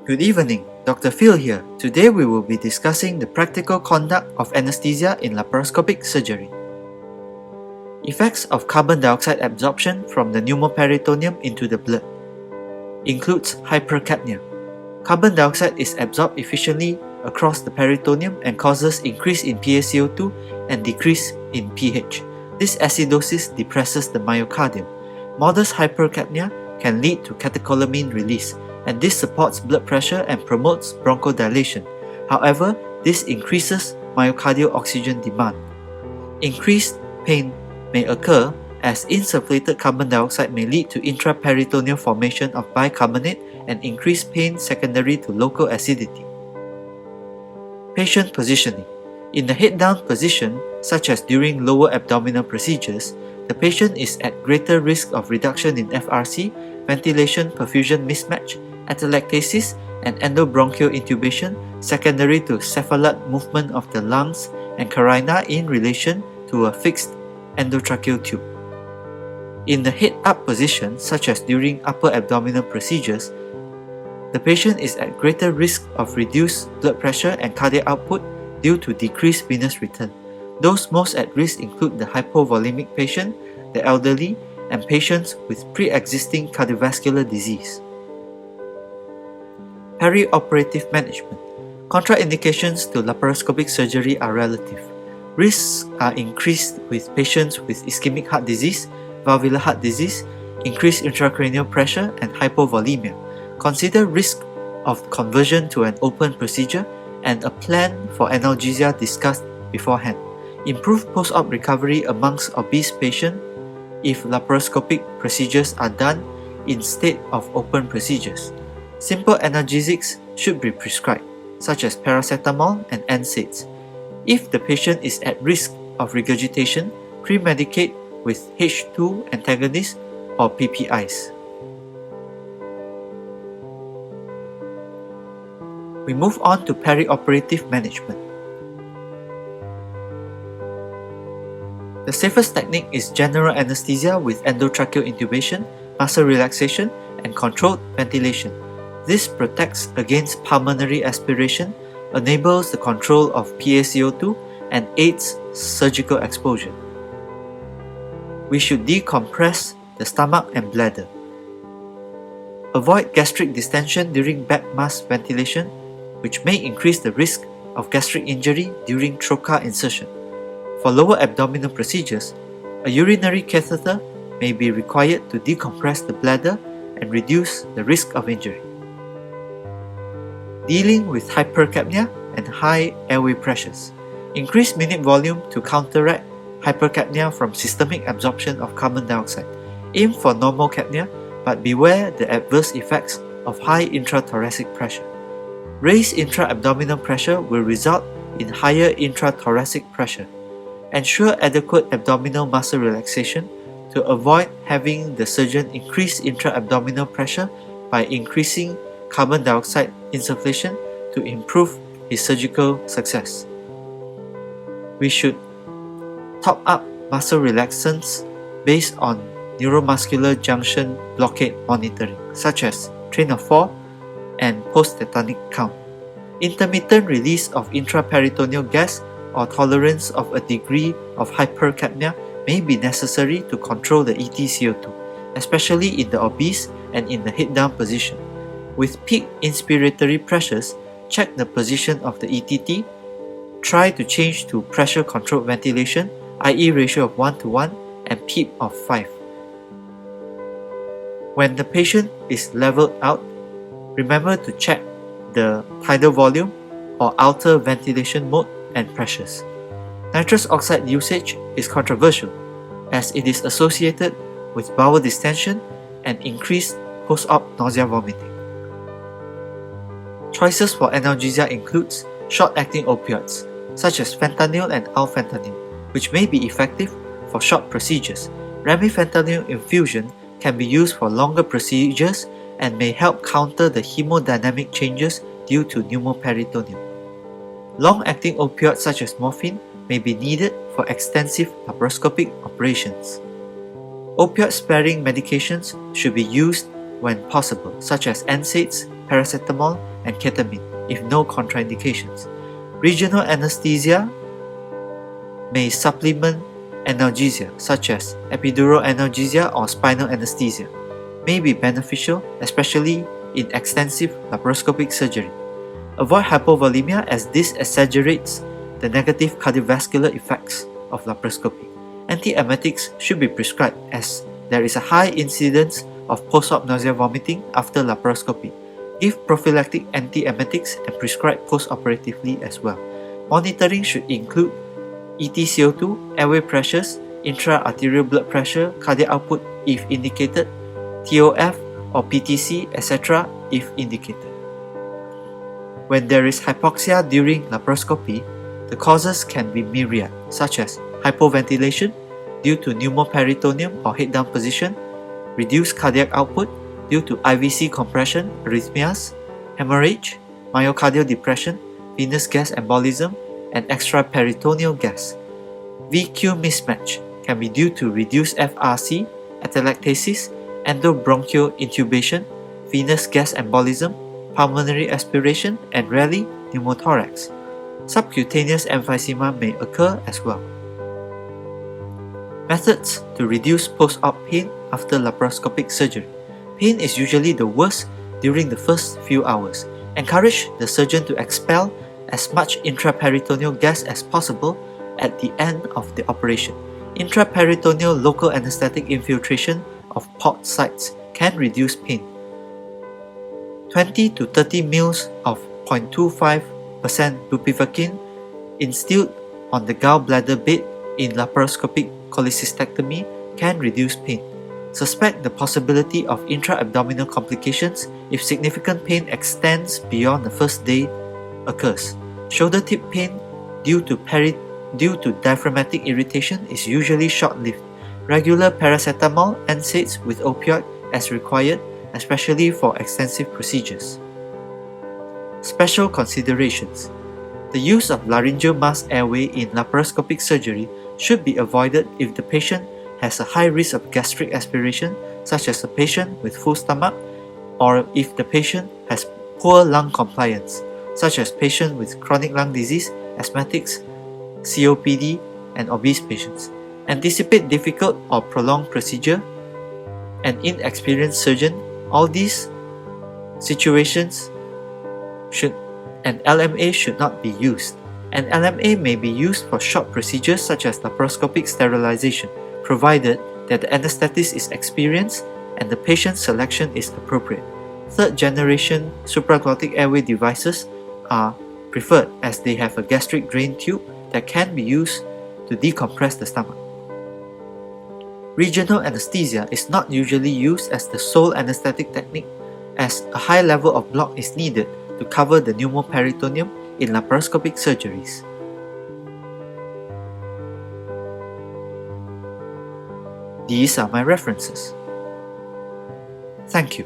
Good evening, Dr. Phil here. Today we will be discussing the practical conduct of anesthesia in laparoscopic surgery. Effects of carbon dioxide absorption from the pneumoperitoneum into the blood includes hypercapnia. Carbon dioxide is absorbed efficiently across the peritoneum and causes increase in PaCO2 and decrease in pH. This acidosis depresses the myocardium. Modest hypercapnia can lead to catecholamine release, and this supports blood pressure and promotes bronchodilation. However, this increases myocardial oxygen demand. Increased pain may occur as insufflated carbon dioxide may lead to intraperitoneal formation of bicarbonate and increased pain secondary to local acidity. Patient positioning. In the head-down position, such as during lower abdominal procedures, the patient is at greater risk of reduction in FRC, ventilation-perfusion mismatch, atelectasis, and endobronchial intubation secondary to cephalad movement of the lungs and carina in relation to a fixed endotracheal tube. In the head-up position, such as during upper abdominal procedures, the patient is at greater risk of reduced blood pressure and cardiac output due to decreased venous return. Those most at risk include the hypovolemic patient, the elderly, and patients with pre-existing cardiovascular disease. Perioperative management. Contraindications to laparoscopic surgery are relative. Risks are increased with patients with ischemic heart disease, valvular heart disease, increased intracranial pressure, and hypovolemia. Consider risk of conversion to an open procedure and a plan for analgesia discussed beforehand. Improve post-op recovery amongst obese patients if laparoscopic procedures are done instead of open procedures. Simple analgesics should be prescribed, such as paracetamol and NSAIDs. If the patient is at risk of regurgitation, pre-medicate with H2 antagonists or PPIs. We move on to perioperative management. The safest technique is general anesthesia with endotracheal intubation, muscle relaxation, and controlled ventilation. This protects against pulmonary aspiration, enables the control of PaCO2, and aids surgical exposure. We should decompress the stomach and bladder. Avoid gastric distension during back mask ventilation, which may increase the risk of gastric injury during trocar insertion. For lower abdominal procedures, a urinary catheter may be required to decompress the bladder and reduce the risk of injury. Dealing with hypercapnia and high airway pressures. Increase minute volume to counteract hypercapnia from systemic absorption of carbon dioxide. Aim for normal capnia, but beware the adverse effects of high intrathoracic pressure. Raised intra-abdominal pressure will result in higher intrathoracic pressure. Ensure adequate abdominal muscle relaxation to avoid having the surgeon increase intra-abdominal pressure by increasing carbon dioxide insufflation to improve his surgical success. We should top up muscle relaxants based on neuromuscular junction blockade monitoring, such as train of 4 and post-tetanic count. Intermittent release of intraperitoneal gas or tolerance of a degree of hypercapnia may be necessary to control the EtCO2, especially in the obese and in the head-down position. With peak inspiratory pressures, check the position of the ETT. Try to change to pressure-controlled ventilation, IE ratio of 1:1 and PEEP of 5. When the patient is leveled out, remember to check the tidal volume or outer ventilation mode and pressures. Nitrous oxide usage is controversial as it is associated with bowel distension and increased post-op nausea vomiting. Choices for analgesia includes short-acting opioids such as fentanyl and alfentanyl, which may be effective for short procedures. Remifentanil infusion can be used for longer procedures and may help counter the hemodynamic changes due to pneumoperitoneum. Long-acting opioids such as morphine may be needed for extensive laparoscopic operations. Opioid-sparing medications should be used when possible, such as NSAIDs, paracetamol, and ketamine if no contraindications. Regional anesthesia may supplement analgesia such as epidural analgesia or spinal anesthesia. May be beneficial, especially in extensive laparoscopic surgery. Avoid hypovolemia as this exaggerates the negative cardiovascular effects of laparoscopy. Antiemetics should be prescribed as there is a high incidence of post-op nausea vomiting after laparoscopy. Give prophylactic antiemetics and prescribe post-operatively as well. Monitoring should include EtCO2, airway pressures, intra-arterial blood pressure, cardiac output if indicated, TOF or PTC, etc. if indicated. When there is hypoxia during laparoscopy, the causes can be myriad, such as hypoventilation due to pneumoperitoneum or head-down position, reduced cardiac output due to IVC compression, arrhythmias, hemorrhage, myocardial depression, venous gas embolism, and extraperitoneal gas. VQ mismatch can be due to reduced FRC, atelectasis, endobronchial intubation, venous gas embolism, pulmonary aspiration, and rarely pneumothorax. Subcutaneous emphysema may occur as well. Methods to reduce post-op pain after laparoscopic surgery. Pain is usually the worst during the first few hours. Encourage the surgeon to expel as much intraperitoneal gas as possible at the end of the operation. Intraperitoneal local anesthetic infiltration of port sites can reduce pain. 20 to 30 ml of 0.25% bupivacaine instilled on the gallbladder bed in laparoscopic cholecystectomy can reduce pain. Suspect the possibility of intra-abdominal complications if significant pain extends beyond the first day occurs. Shoulder tip pain due to diaphragmatic irritation is usually short-lived. Regular paracetamol NSAIDs with opioid as required, especially for extensive procedures. Special considerations. The use of laryngeal mask airway in laparoscopic surgery should be avoided if the patient has a high risk of gastric aspiration, such as a patient with full stomach, or if the patient has poor lung compliance, such as patients with chronic lung disease, asthmatics, COPD, and obese patients. Anticipate difficult or prolonged procedure. An inexperienced surgeon, all these situations an LMA should not be used. An LMA may be used for short procedures such as laparoscopic sterilization, provided that the anesthetist is experienced and the patient selection is appropriate. Third-generation supraglottic airway devices are preferred as they have a gastric drain tube that can be used to decompress the stomach. Regional anesthesia is not usually used as the sole anesthetic technique, as a high level of block is needed to cover the pneumoperitoneum in laparoscopic surgeries. These are my references. Thank you.